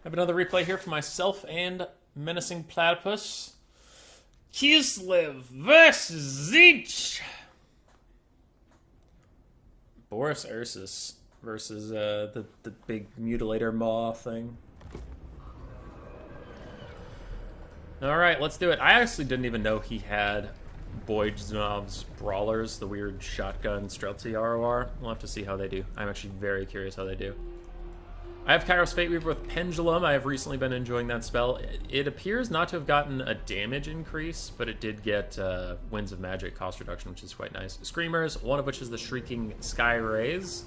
Have another replay here for myself and Menacing Platypus. Kislev versus Tzeentch. Boris Ursus versus the big mutilator maw thing. Alright, let's do it. I actually didn't even know he had Boydnov's Brawlers, the weird shotgun Streltsy ROR. We'll have to see how they do. I'm actually very curious how they do. I have Kairos Fate Weaver with Pendulum. I have recently been enjoying that spell. It appears not to have gotten a damage increase, but it did get Winds of Magic cost reduction, which is quite nice. Screamers, one of which is the Shrieking Sky Rays.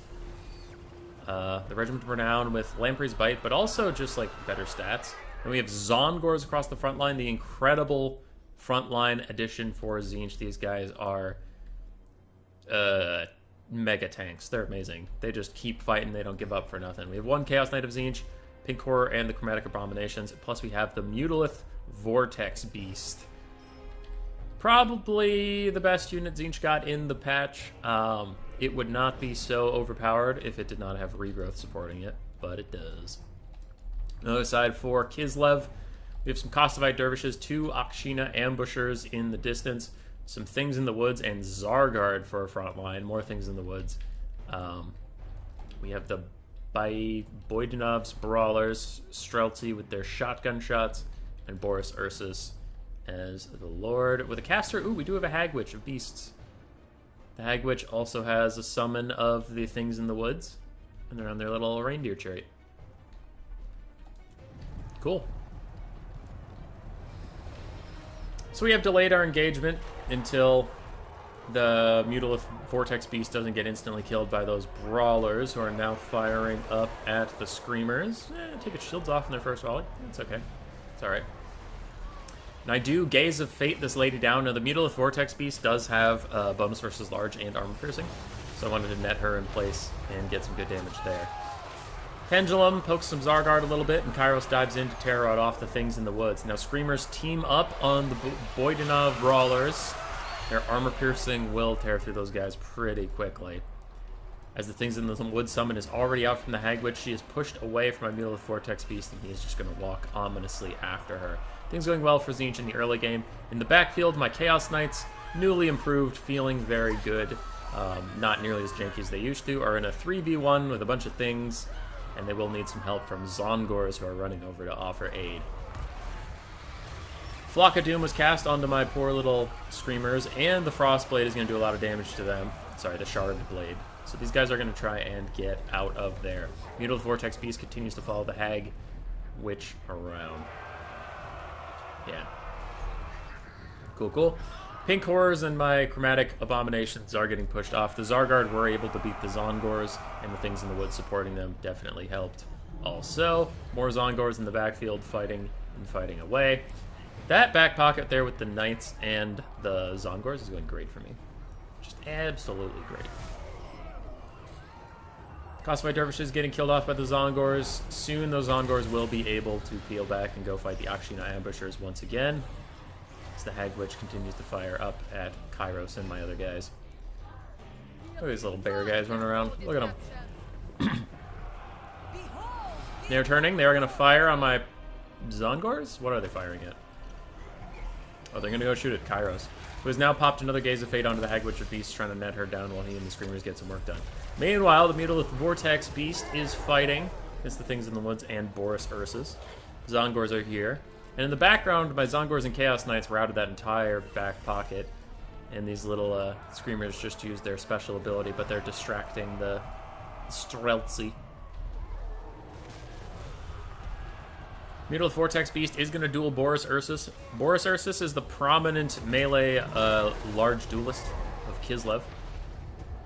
The Regiment of Renown with Lamprey's Bite, but also just like better stats. And we have Zongors across the front line, the incredible frontline addition for Tzeentch. These guys are mega tanks. They're amazing. They just keep fighting. They don't give up for nothing. We have one Chaos Knight of Tzeentch, Pink Horror, and the Chromatic Abominations. Plus we have the Mutalith Vortex Beast. Probably the best unit Tzeentch got in the patch. It would not be so overpowered if it did not have regrowth supporting it, but it does. On the other side for Kislev, we have some Kostovite Dervishes, 2 Akshina Ambushers in the distance, some Things in the Woods, and Zargard for a front line. More Things in the Woods. We have the Boydnov's Brawlers, Streltsy with their shotgun shots, and Boris Ursus as the Lord. With a caster, ooh, we do have a Hag Witch of Beasts. The Hag Witch also has a summon of the Things in the Woods, and they're on their little reindeer chariot. Cool. So we have delayed our engagement until the Mutalith Vortex Beast doesn't get instantly killed by those Brawlers who are now firing up at the Screamers. Take its shields off in their first volley. It's okay. It's alright. And I do Gaze of Fate this lady down. Now the Mutalith Vortex Beast does have bonus versus large and armor piercing, so I wanted to net her in place and get some good damage there. Pendulum pokes some Zargard a little bit, and Kairos dives in to tear out off the Things in the Woods. Now Screamers team up on the Boydnov Brawlers. Their armor piercing will tear through those guys pretty quickly. As the Things in the Woods summon is already out from the Hag Witch, she is pushed away from my Mutalith Vortex Beast, and he is just going to walk ominously after her. Things going well for Tzeentch in the early game. In the backfield, my Chaos Knights, newly improved, feeling very good. Not nearly as janky as they used to, are in a 3v1 with a bunch of things, and they will need some help from Zongors who are running over to offer aid. Flock of Doom was cast onto my poor little Screamers, and the Frostblade is going to do a lot of damage to them. Sorry, the Shard Blade. So these guys are going to try and get out of there. Mutalith Vortex Beast continues to follow the Hag Witch around. Yeah. Cool, cool. Pink Horrors and my Chromatic Abominations are getting pushed off. The Zargard were able to beat the Zongors, and the Things in the Woods supporting them definitely helped. Also, more Zongors in the backfield fighting and fighting away. That back pocket there with the Knights and the Zongors is going great for me. Just absolutely great. Kostovite Dervishes getting killed off by the Zongors. Soon those Zongors will be able to peel back and go fight the Akshina Ambushers once again, as the Hag Witch continues to fire up at Kairos and my other guys. Look at these little bear guys running around. Look at them. They're turning. They are going to fire on my Zongors? What are they firing at? Oh, they're going to go shoot at Kairos, who has now popped another Gaze of Fate onto the Hag Witch of Beasts, trying to net her down while he and the Screamers get some work done. Meanwhile, the Mutalith Vortex Beast is fighting against the Things in the Woods and Boris Ursus. Zongors are here. And in the background, my Zongors and Chaos Knights routed that entire back pocket. And these little Screamers just use their special ability, but they're distracting the Streltsy. Mutalith Vortex Beast is going to duel Boris Ursus. Boris Ursus is the prominent melee large duelist of Kislev.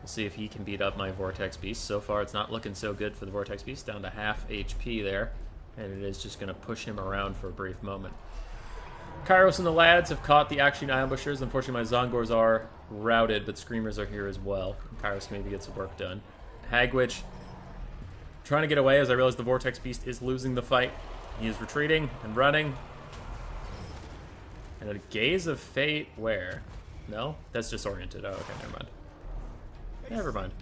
We'll see if he can beat up my Vortex Beast. So far, it's not looking so good for the Vortex Beast. Down to half HP there. And it is just going to push him around for a brief moment. Kairos and the lads have caught the Akshina Ambushers. Unfortunately, my Zongors are routed, but Screamers are here as well. Kairos can maybe get some work done. Hag Witch trying to get away, as I realize the Vortex Beast is losing the fight. He is retreating and running. And a Gaze of Fate where? No? That's disoriented. Oh, okay, never mind. Never mind.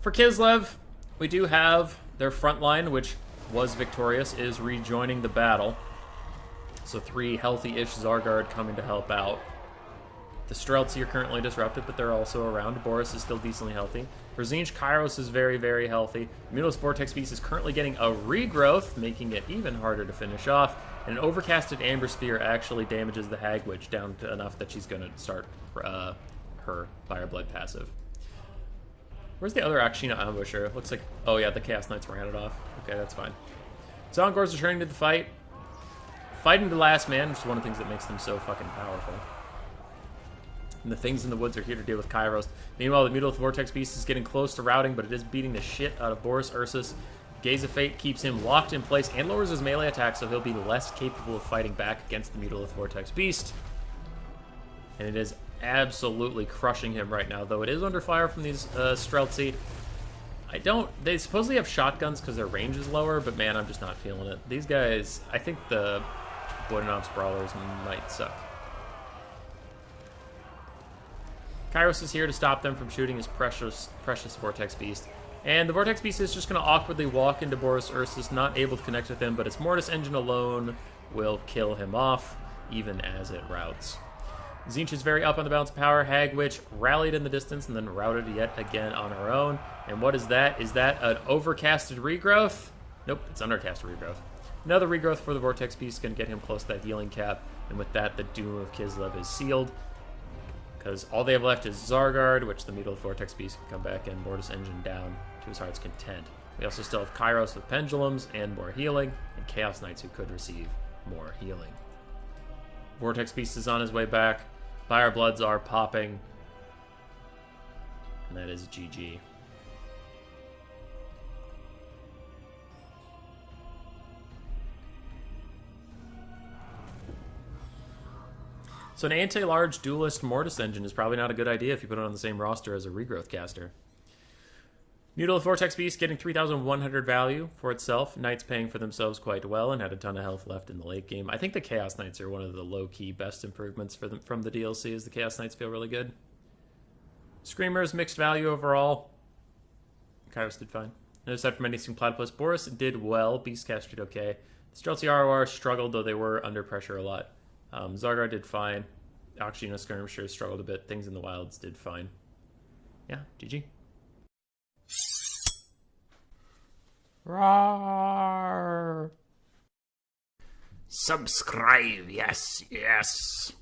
For Kislev, we do have their front line, which was victorious, is rejoining the battle. So 3 healthy-ish Zargard coming to help out. The Streltsy are currently disrupted, but they're also around. Boris is still decently healthy. For Tzeentch, Kairos is very, very healthy. Mutalist Vortex Beast is currently getting a regrowth, making it even harder to finish off. And an overcasted Amber Spear actually damages the Hag Witch down to enough that she's going to start her Fireblood passive. Where's the other Akshina Ambusher? Looks like... Oh, yeah, the Chaos Knights ran it off. Okay, that's fine. Zongor's returning to the fight. Fighting the last man, which is one of the things that makes them so fucking powerful. And the things in the woods are here to deal with Kairos. Meanwhile, the Mutalith Vortex Beast is getting close to routing, but it is beating the shit out of Boris Ursus. Gaze of Fate keeps him locked in place and lowers his melee attack, so he'll be less capable of fighting back against the Mutalith Vortex Beast. And it is absolutely crushing him right now, though it is under fire from these Streltsy. They supposedly have shotguns because their range is lower, but man, I'm just not feeling it. These guys, I think the Boydanov's Brawlers might suck. Kairos is here to stop them from shooting his precious Vortex Beast. And the Vortex Beast is just going to awkwardly walk into Boris Ursus, not able to connect with him, but its Mortis Engine alone will kill him off, even as it routes. Tzeentch is very up on the balance of power. Hag Witch rallied in the distance and then routed yet again on her own. And what is that? Is that an overcasted regrowth? Nope, it's undercasted regrowth. Another regrowth for the Vortex Beast is going to get him close to that healing cap. And with that, the doom of Kislev is sealed. Because all they have left is Zargard, which the Mutalith Vortex Beast can come back and Mortis Engine down to his heart's content. We also still have Kairos with Pendulums and more healing, and Chaos Knights who could receive more healing. Vortex Beast is on his way back. Fire Bloods are popping. And that is GG. So an anti-large duelist Mortis Engine is probably not a good idea if you put it on the same roster as a regrowth caster. Mutalith Vortex Beast getting 3,100 value for itself. Knights paying for themselves quite well and had a ton of health left in the late game. I think the Chaos Knights are one of the low-key best improvements for them from the DLC, as the Chaos Knights feel really good. Screamers, mixed value overall. Kairos did fine. And aside from Menacing Platypus, Boris did well. Beastcaster did okay. The Streltsy ROR struggled, though they were under pressure a lot. Zargar did fine. Akshina Skirmishers struggled a bit. Things in the Wilds did fine. Yeah, GG. Roar! Subscribe, yes, yes.